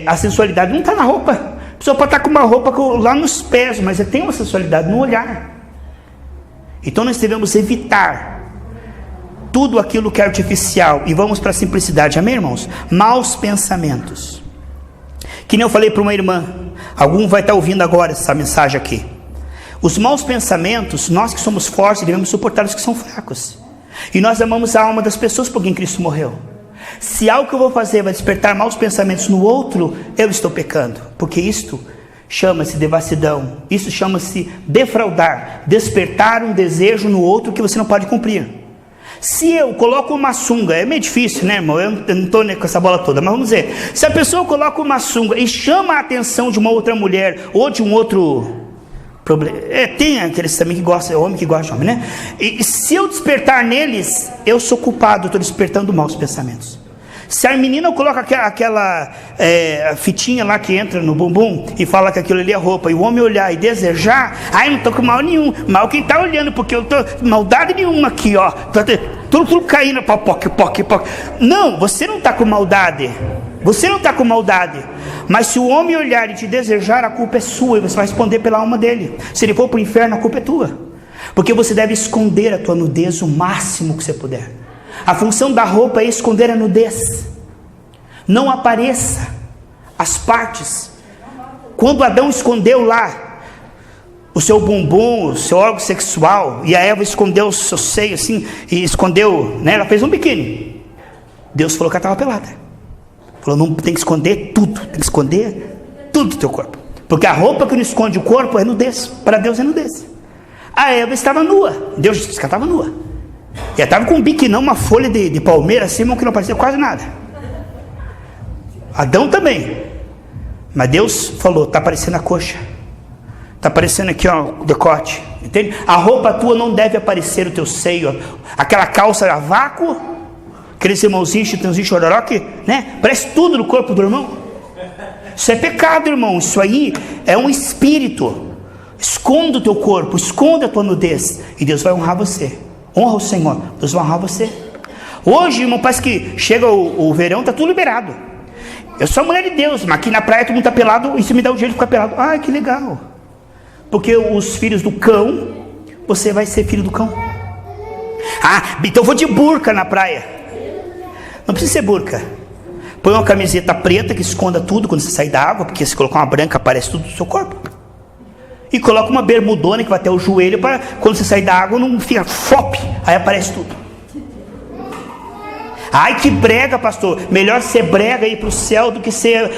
a sensualidade não está na roupa. A pessoa pode estar com uma roupa lá nos pés, mas tem uma sensualidade no olhar. Então nós devemos evitar tudo aquilo que é artificial e vamos para a simplicidade, amém, irmãos? Maus pensamentos. Que nem eu falei para uma irmã, algum vai estar ouvindo agora essa mensagem aqui. Os maus pensamentos, nós que somos fortes devemos suportar os que são fracos. E nós amamos a alma das pessoas por quem Cristo morreu. Se algo que eu vou fazer vai despertar maus pensamentos no outro, eu estou pecando, porque isto chama-se devassidão, isso chama-se defraudar, despertar um desejo no outro que você não pode cumprir. Se eu coloco uma sunga, é meio difícil, né, irmão? Eu não estou com essa bola toda, mas vamos dizer, se a pessoa coloca uma sunga e chama a atenção de uma outra mulher ou de um outro problema, tem aqueles também que gostam, é homem que gosta de homem, né? E se eu despertar neles, eu sou culpado, estou despertando maus pensamentos. Se a menina coloca aquela fitinha lá que entra no bumbum e fala que aquilo ali é roupa, e o homem olhar e desejar, não estou com mal nenhum, mal quem está olhando, porque eu estou maldade nenhuma aqui, ó, tudo caindo, poc. Não, você não está com maldade, mas se o homem olhar e te desejar, a culpa é sua, e você vai responder pela alma dele. Se ele for para o inferno, a culpa é tua, porque você deve esconder a tua nudez o máximo que você puder. A função da roupa é esconder a nudez. Não apareça as partes. Quando Adão escondeu lá o seu bumbum, o seu órgão sexual, e a Eva escondeu o seu seio assim, e escondeu, né? Ela fez um biquíni. Deus falou que ela estava pelada. Falou, não tem que esconder tudo, tem que esconder tudo do teu corpo. Porque a roupa que não esconde o corpo é nudez. Para Deus é nudez. A Eva estava nua. Deus disse que ela estava nua. E ela estava com um biquinão, uma folha de palmeira assim, que não parecia quase nada. Adão também. Mas Deus falou, está aparecendo a coxa, está aparecendo aqui, ó, o decote, entende? A roupa tua não deve aparecer o teu seio, ó. Aquela calça a vácuo, aqueles irmãozinhos, chitãozinho, chororoque, né? Parece tudo no corpo do irmão. Isso é pecado, irmão. Isso aí é um espírito. Esconda o teu corpo, esconda a tua nudez, e Deus vai honrar você. Honra o Senhor, Deus vai honrar você. Hoje, irmão, parece que chega o verão, está tudo liberado. Eu sou mulher de Deus, mas aqui na praia todo mundo está pelado, e se me dá o jeito de ficar pelado, ai que legal. Porque os filhos do cão, você vai ser filho do cão. Então eu vou de burca na praia. Não precisa ser burca. Põe uma camiseta preta que esconda tudo quando você sair da água, porque se colocar uma branca aparece tudo do seu corpo. E coloca uma bermudona que vai até o joelho, para quando você sair da água não fica fop, aí aparece tudo. Ai que brega, pastor. Melhor ser brega e ir para o céu do que ser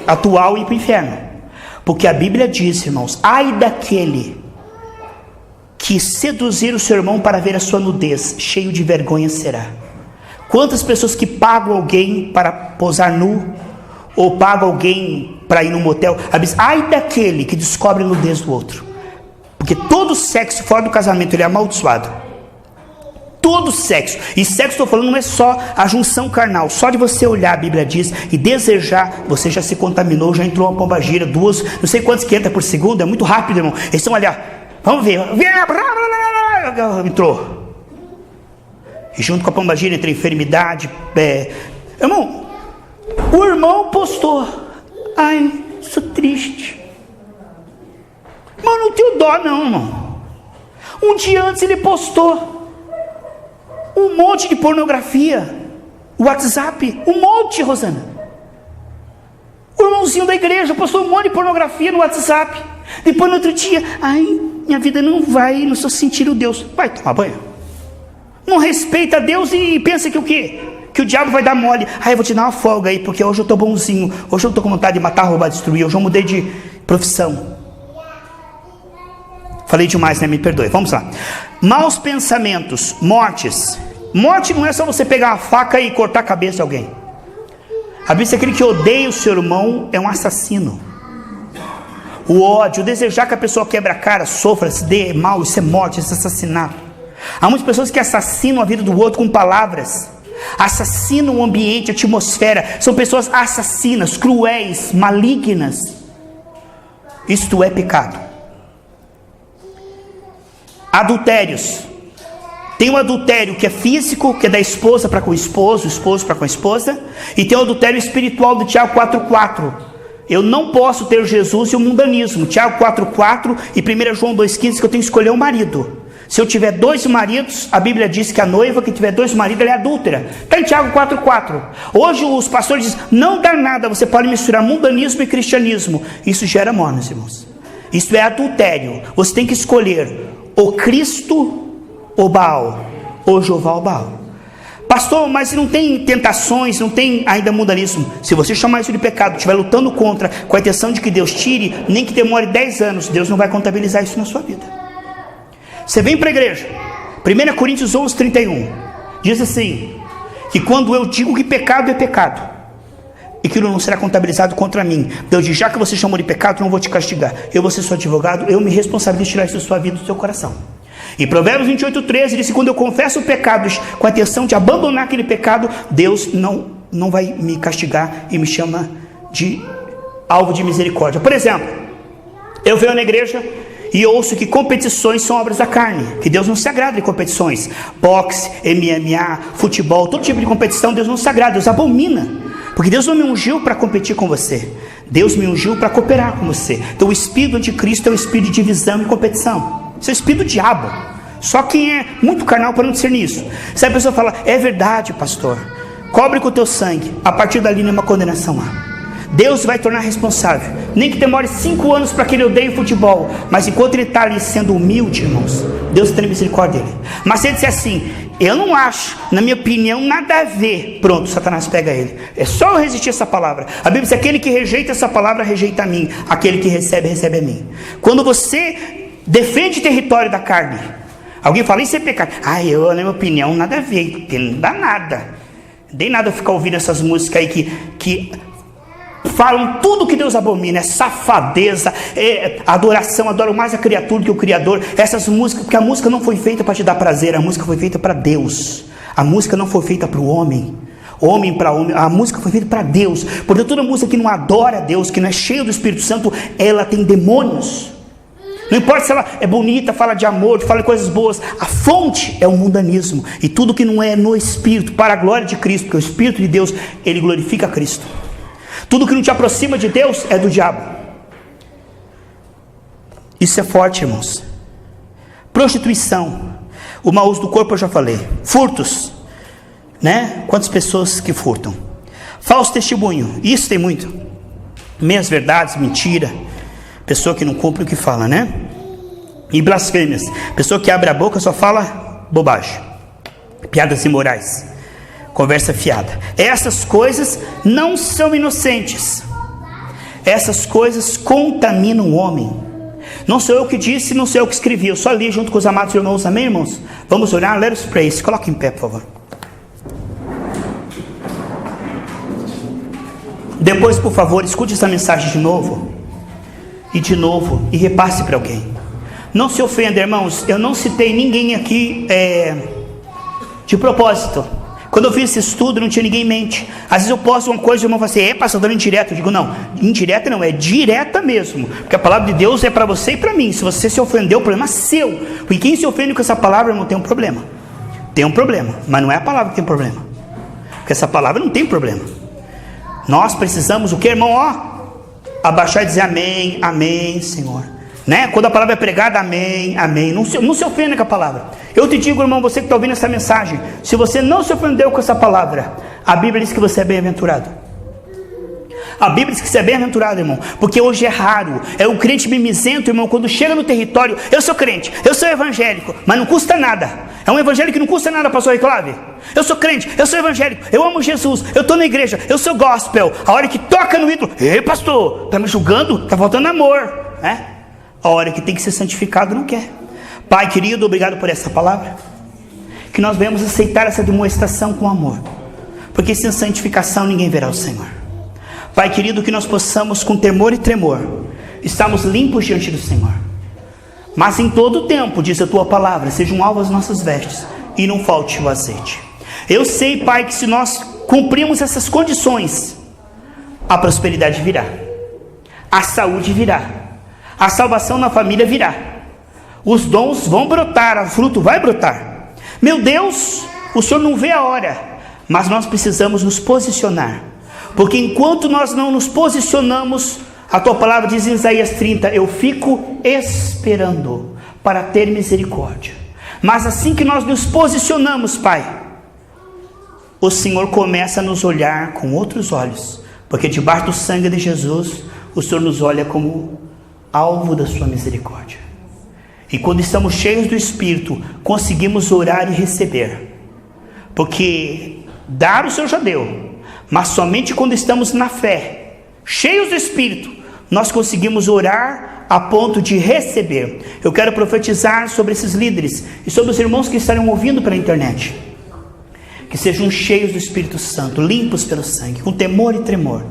atual e ir para o inferno. Porque a Bíblia diz, irmãos, ai daquele que seduzir o seu irmão para ver a sua nudez, cheio de vergonha será. Quantas pessoas que pagam alguém para posar nu, ou paga alguém para ir no motel. Ai daquele que descobre a nudez do outro. Porque todo sexo fora do casamento ele é amaldiçoado. Todo sexo. E sexo, estou falando, não é só a junção carnal. Só de você olhar, a Bíblia diz, e desejar, você já se contaminou, já entrou uma pombagira, 2, não sei quantos que entra por segundo, é muito rápido, irmão. Eles estão ali, vamos ver. Entrou. E junto com a pombagira entra a enfermidade. Irmão, o irmão postou. Ai, sou triste. Mas não tenho dó não, irmão. Um dia antes ele postou um monte de pornografia, WhatsApp, um monte, Rosana. O irmãozinho da igreja postou um monte de pornografia no WhatsApp. Depois no outro dia, ai, minha vida não vai, não estou sentindo Deus. Vai tomar banho. Não respeita Deus e pensa que o quê? Que o diabo vai dar mole. Ai, eu vou te dar uma folga aí, porque hoje eu estou bonzinho. Hoje eu estou com vontade de matar, roubar, destruir. Hoje eu mudei de profissão. Falei demais, né? Me perdoe. Vamos lá. Maus pensamentos, mortes. Morte não é só você pegar uma faca e cortar a cabeça de alguém. A Bíblia diz que aquele que odeia o seu irmão é um assassino. O ódio, o desejar que a pessoa quebra a cara, sofra, se dê mal, isso é morte, isso é assassinato. Há muitas pessoas que assassinam a vida do outro com palavras. Assassinam o ambiente, a atmosfera. São pessoas assassinas, cruéis, malignas. Isto é pecado. Adultérios. Tem o adultério que é físico, que é da esposa para com o esposo para com a esposa. E tem o adultério espiritual do Tiago 4,4. Eu não posso ter Jesus e o mundanismo. Tiago 4,4 e 1 João 2,15 que eu tenho que escolher um marido. Se eu tiver 2 maridos, a Bíblia diz que a noiva que tiver 2 maridos, ela é adúltera. Está em Tiago 4,4. Hoje os pastores dizem, não dá nada, você pode misturar mundanismo e cristianismo. Isso gera amor, meus irmãos. Isso é adultério. Você tem que escolher ou Cristo ou Baal, ou Jeová ou Baal. Pastor, mas não tem tentações, não tem ainda mundanismo. Se você chamar isso de pecado, estiver lutando contra, com a intenção de que Deus tire, nem que demore 10 anos, Deus não vai contabilizar isso na sua vida. Você vem para a igreja, 1 Coríntios 11:31, diz assim, que quando eu digo que pecado é pecado, e aquilo não será contabilizado contra mim, Deus diz, já que você chamou de pecado, não vou te castigar, eu vou ser seu advogado, eu me responsabilizo de tirar isso da sua vida, do seu coração. E Provérbios 28:13 diz que quando eu confesso pecados com a intenção de abandonar aquele pecado, Deus não vai me castigar e me chama de alvo de misericórdia. Por exemplo, eu venho na igreja e ouço que competições são obras da carne, que Deus não se agrada de competições, boxe, MMA, futebol, todo tipo de competição Deus não se agrada, Deus abomina, porque Deus não me ungiu para competir com você, Deus me ungiu para cooperar com você. Então o espírito de Cristo é o espírito de divisão e competição. Isso é o espírito do diabo. Só quem é muito carnal para não discernir isso. Se a pessoa fala, é verdade, pastor, cobre com o teu sangue, a partir dali nenhuma condenação há. Deus vai tornar responsável. Nem que demore 5 anos para que ele odeie o futebol, mas enquanto ele está ali sendo humilde, irmãos, Deus tem misericórdia dele. Mas se ele disser assim, eu não acho, na minha opinião, nada a ver, pronto, Satanás pega ele. É só eu resistir a essa palavra. A Bíblia diz, aquele que rejeita essa palavra, rejeita a mim. Aquele que recebe, recebe a mim. Quando você defende o território da carne, alguém fala, isso é pecado. Eu, na minha opinião, nada a ver, porque não dá nada. Não tem nada eu ficar ouvindo essas músicas aí que falam tudo que Deus abomina, é safadeza, é adoração, adoram mais a criatura que o Criador. Essas músicas, porque a música não foi feita para te dar prazer, a música foi feita para Deus. A música não foi feita para o homem. Homem para homem, a música foi feita para Deus. Portanto, toda música que não adora a Deus, que não é cheia do Espírito Santo, ela tem demônios. Não importa se ela é bonita, fala de amor, fala de coisas boas, a fonte é o mundanismo. E tudo que não é no Espírito, para a glória de Cristo, porque o Espírito de Deus, ele glorifica Cristo. Tudo que não te aproxima de Deus é do diabo. Isso é forte, irmãos. Prostituição, o mau uso do corpo eu já falei. Furtos, né? Quantas pessoas que furtam? Falso testemunho, isso tem muito. Meias verdades, mentira. Pessoa que não cumpre o que fala, né? E blasfêmias. Pessoa que abre a boca só fala bobagem. Piadas imorais. Conversa fiada. Essas coisas não são inocentes. Essas coisas contaminam o homem. Não sou eu que disse, não sou eu que escrevi. Eu só li junto com os amados irmãos. Amém, irmãos? Vamos orar. Let us pray. Se coloque em pé, por favor. Depois, por favor, escute essa mensagem de novo e repasse para alguém. Não se ofenda, irmãos, eu não citei ninguém aqui de propósito. Quando eu fiz esse estudo, não tinha ninguém em mente. Às vezes eu posto uma coisa e o irmão fala assim: pastor, dando indireta. Eu digo: não, indireta não, é direta mesmo. Porque a palavra de Deus é para você e para mim. Se você se ofendeu, o problema é seu. Porque quem se ofende com essa palavra, irmão, tem um problema. Tem um problema, mas não é a palavra que tem problema. Porque essa palavra não tem problema. Nós precisamos o que, irmão? Abaixar e dizer amém, amém, Senhor. Né? Quando a palavra é pregada, amém, amém. Não se ofenda com a palavra. Eu te digo, irmão, você que está ouvindo essa mensagem, se você não se ofendeu com essa palavra, a Bíblia diz que você é bem-aventurado. A Bíblia diz que você é bem-aventurado, irmão, porque hoje é raro, é o crente mimizento, irmão, quando chega no território: eu sou crente, eu sou evangélico, mas não custa nada. É um evangelho que não custa nada, pastor Reclave. Eu sou crente, eu sou evangélico, eu amo Jesus, eu estou na igreja, eu sou gospel. A hora que toca no ídolo: ei, pastor, está me julgando? Está faltando amor, né? A hora que tem que ser santificado, não quer. Pai querido, obrigado por essa palavra. Que nós venhamos aceitar essa demonstração com amor, porque sem santificação ninguém verá o Senhor. Pai querido, que nós possamos com temor e tremor estarmos limpos diante do Senhor. Mas em todo o tempo, diz a tua palavra, sejam alvas as nossas vestes e não falte o azeite. Eu sei, Pai, que se nós cumprirmos essas condições, a prosperidade virá, a saúde virá, a salvação na família virá, os dons vão brotar, o fruto vai brotar. Meu Deus, o Senhor não vê a hora, mas nós precisamos nos posicionar, porque enquanto nós não nos posicionamos, a tua palavra diz em Isaías 30, eu fico esperando para ter misericórdia. Mas assim que nós nos posicionamos, Pai, o Senhor começa a nos olhar com outros olhos, porque debaixo do sangue de Jesus, o Senhor nos olha como alvo da sua misericórdia. E quando estamos cheios do Espírito, conseguimos orar e receber, porque dar o Senhor já deu, mas somente quando estamos na fé, cheios do Espírito, nós conseguimos orar a ponto de receber. Eu quero profetizar sobre esses líderes e sobre os irmãos que estarão ouvindo pela internet, que sejam cheios do Espírito Santo, limpos pelo sangue, com temor e tremor,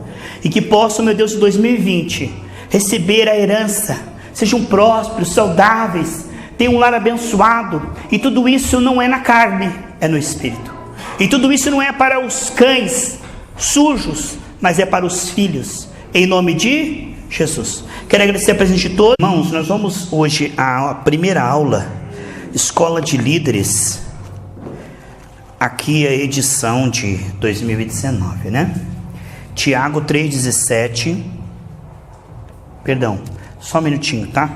e que possam, meu Deus, em 2020 receber a herança, sejam prósperos, saudáveis, tenham um lar abençoado. E tudo isso não é na carne, é no Espírito. E tudo isso não é para os cães sujos, mas é para os filhos, em nome de Jesus. Quero agradecer a presença de todos. Irmãos, nós vamos hoje à primeira aula, Escola de Líderes, aqui a edição de 2019, né? Tiago 3,17, perdão, só um minutinho, tá?